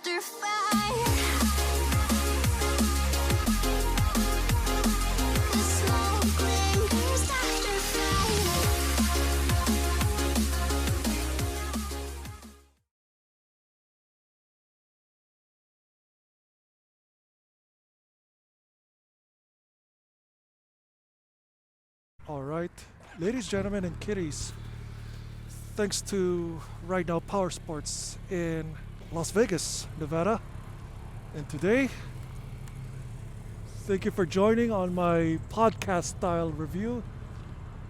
after fire. The smoke lingers after fire. Alright, ladies, gentlemen, and kitties, thanks to Right Now Power Sports in Las Vegas, Nevada. And today, thank you for joining on my podcast style review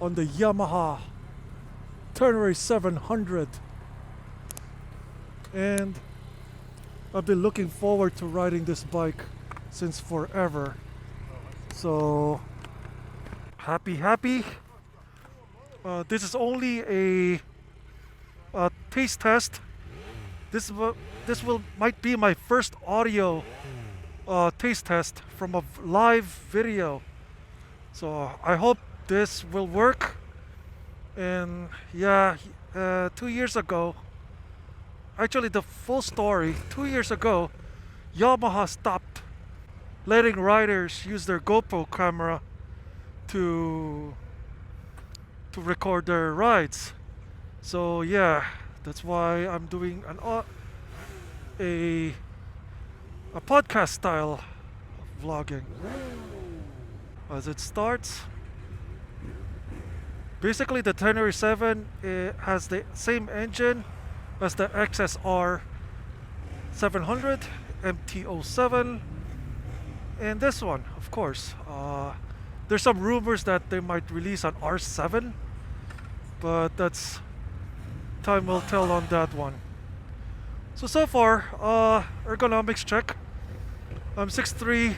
on the Yamaha Tenere 700. And I've been looking forward to riding this bike since forever. So happy. This is only a taste test. This might be my first audio taste test from a live video. So I hope this will work. And yeah, 2 years ago, actually the full story, 2 years ago, Yamaha stopped letting riders use their GoPro camera to record their rides. So yeah, that's why I'm doing a podcast style vlogging. As it starts, basically the Tenere 7 has the same engine as the XSR 700 MT-07, and this one, of course. There's some rumors that they might release an R7, but that's time will tell on that one. So far, ergonomics check. I'm 6'3",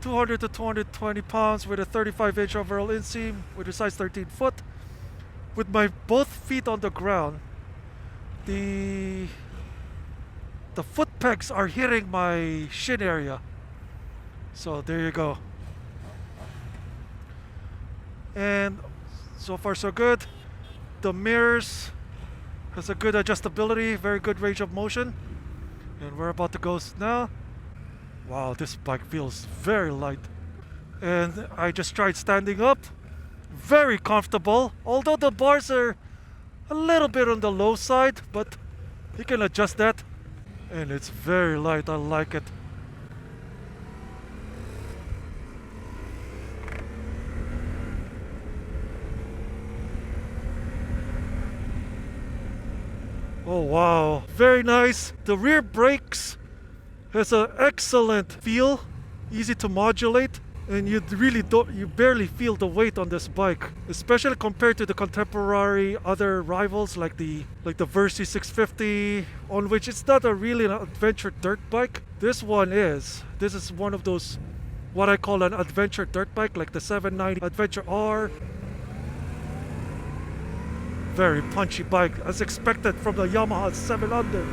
200 to 220 pounds with a 35-inch overall inseam with a size 13 foot. With my both feet on the ground, the foot pegs are hitting my shin area. So there you go. And so far so good. The mirrors has a good adjustability, very good range of motion. And we're about to go now. Wow, this bike feels very light. And I just tried standing up. Very comfortable, although the bars are a little bit on the low side, but you can adjust that. And it's very light, I like it. Oh wow, very nice. The rear brakes has an excellent feel, easy to modulate, and you barely feel the weight on this bike, especially compared to the contemporary other rivals like the Versi 650, on which it's not really an adventure dirt bike. This is one of those what I call an adventure dirt bike, like the 790 Adventure R. Very punchy bike, as expected from the Yamaha 700.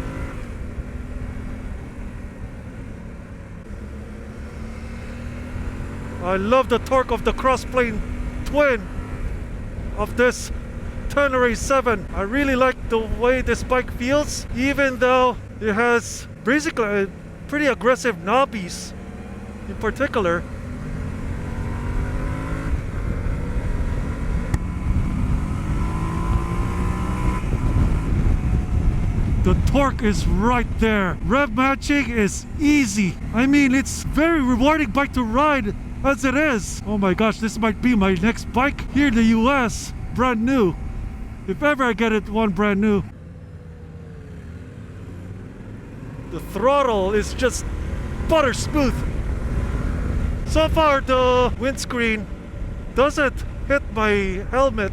I love the torque of the crossplane twin of this Tenere 7. I really like the way this bike feels, even though it has basically a pretty aggressive knobbies in particular. The torque is right there. Rev matching is easy. I mean, it's very rewarding bike to ride as it is. Oh my gosh, this might be my next bike here in the US. Brand new. If ever I get it one brand new. The throttle is just butter smooth. So far the windscreen doesn't hit my helmet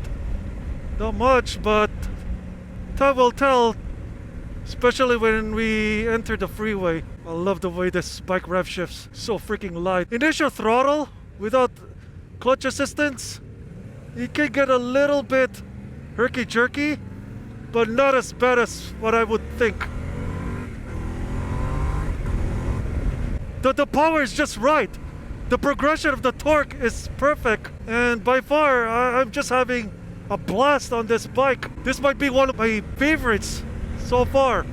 not much, but time will tell. Especially when we enter the freeway. I love the way this bike rev shifts. So freaking light. Initial throttle without clutch assistance, it can get a little bit herky-jerky, but not as bad as what I would think. The power is just right. The progression of the torque is perfect. And by far, I'm just having a blast on this bike. This might be one of my favorites so far.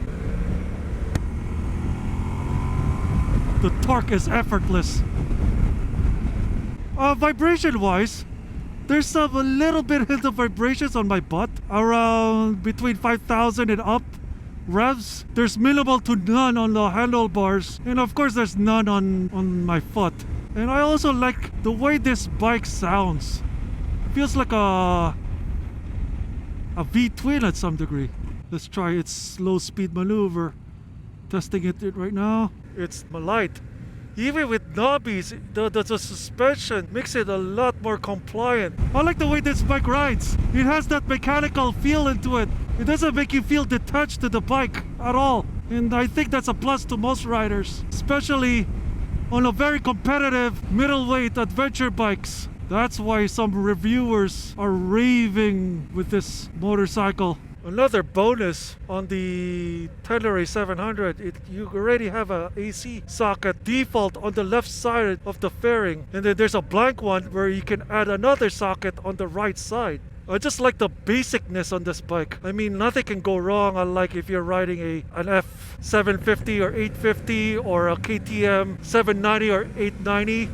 The torque is effortless. Vibration wise, there's a little bit hint of vibrations on my butt, around between 5,000 and up revs. There's minimal to none on the handlebars, and of course there's none on my foot. And I also like the way this bike sounds. It feels like a V-twin at some degree. Let's try its slow speed maneuver. Testing it right now. It's light. Even with knobbies, the suspension makes it a lot more compliant. I like the way this bike rides. It has that mechanical feel into it. It doesn't make you feel detached to the bike at all. And I think that's a plus to most riders, especially on a very competitive middleweight adventure bikes. That's why some reviewers are raving with this motorcycle. Another bonus on the Tenere 700, you already have a AC socket default on the left side of the fairing, and then there's a blank one where you can add another socket on the right side. I just like the basicness on this bike. I mean, nothing can go wrong, unlike if you're riding an F750 or 850 or a KTM 790 or 890.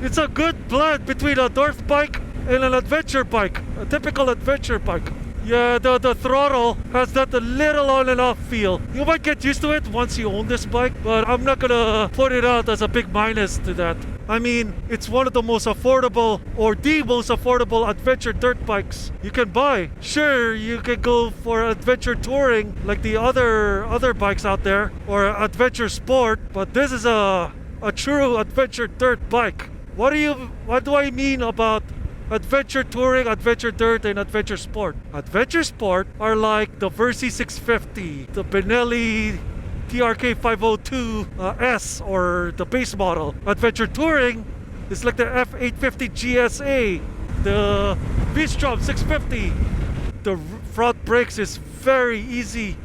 It's a good blend between a Dorf bike and an adventure bike, a typical adventure bike. Yeah, the throttle has that little on and off feel. You might get used to it once you own this bike, but I'm not gonna put it out as a big minus to that. I mean, it's one of the most affordable, or the most affordable adventure dirt bikes you can buy. Sure, you can go for adventure touring like the other bikes out there, or adventure sport, but this is a true adventure dirt bike. What do I mean about adventure touring, adventure dirt, and adventure sport? Adventure sport are like the Versi 650, the Benelli TRK 502 S, or the base model. Adventure touring is like the F850 GSA, the V-Strom 650. The front brakes is very easy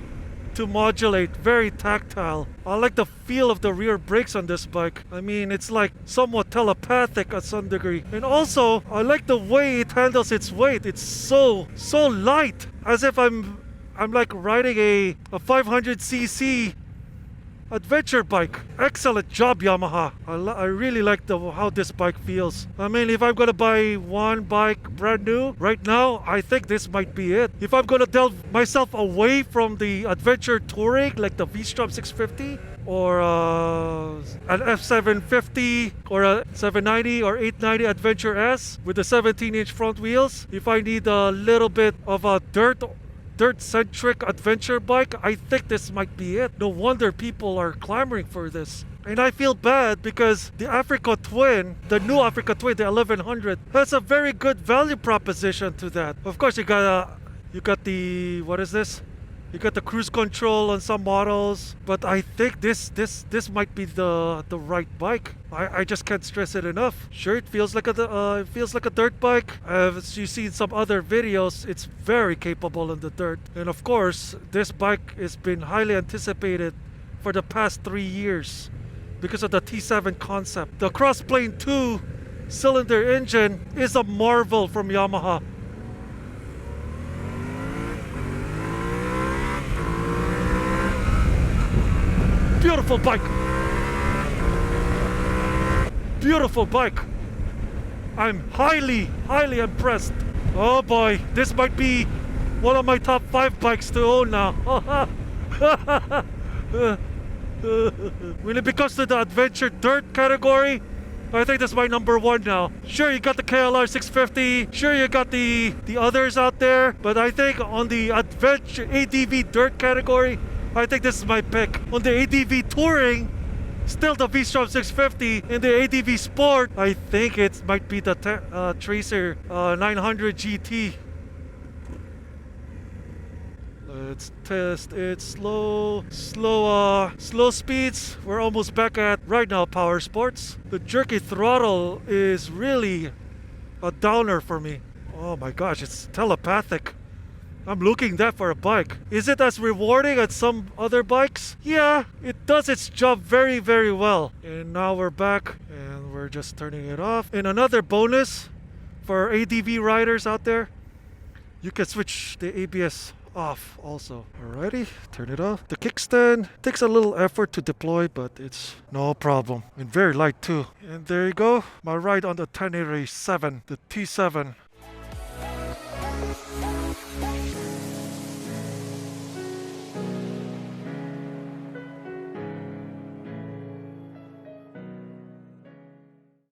to modulate, very tactile. I like the feel of the rear brakes on this bike. I mean, it's like somewhat telepathic at some degree. And also, I like the way it handles its weight. It's so light, as if I'm like riding a 500cc adventure bike. Excellent job, Yamaha. I really like how this bike feels. I mean, if I'm gonna buy one bike brand new right now, I think this might be it. If I'm gonna delve myself away from the adventure touring like the V-Strom 650 or an F750 or a 790 or 890 Adventure S with the 17-inch front wheels, if I need a little bit of a dirt-centric adventure bike, I think this might be it. No wonder people are clamoring for this. And I feel bad because the Africa Twin, the new Africa Twin, the 1100, has a very good value proposition to that. Of course, you got the, what is this? You got the cruise control on some models, but I think this might be the right bike. I just can't stress it enough. Sure, it feels like a dirt bike. As you see in some other videos, it's very capable in the dirt. And of course, this bike has been highly anticipated for the past 3 years because of the T7 concept. The cross-plane 2-cylinder engine is a marvel from Yamaha. Beautiful bike. Beautiful bike. I'm highly impressed. Oh boy, this might be one of my top 5 bikes to own now. When it comes to the adventure dirt category, I think that's my number 1 now. Sure, you got the KLR 650. Sure, you got the others out there. But I think on the adventure ADV dirt category, I think this is my pick. On the ADV touring, still the V-Strom 650. In the ADV sport, I think it might be the Tracer 900 GT. Let's test its slow speeds. We're almost back at right now power sports. The jerky throttle is really a downer for me. Oh my gosh, it's telepathic. I'm looking that for a bike. Is it as rewarding as some other bikes? Yeah, it does its job very, very well. And now we're back and we're just turning it off. And another bonus for ADV riders out there, You can switch the ABS off also. Alrighty, turn it off. The kickstand takes a little effort to deploy, but it's no problem. And very light too. And there you go. My ride on the Tenere 7, the T7.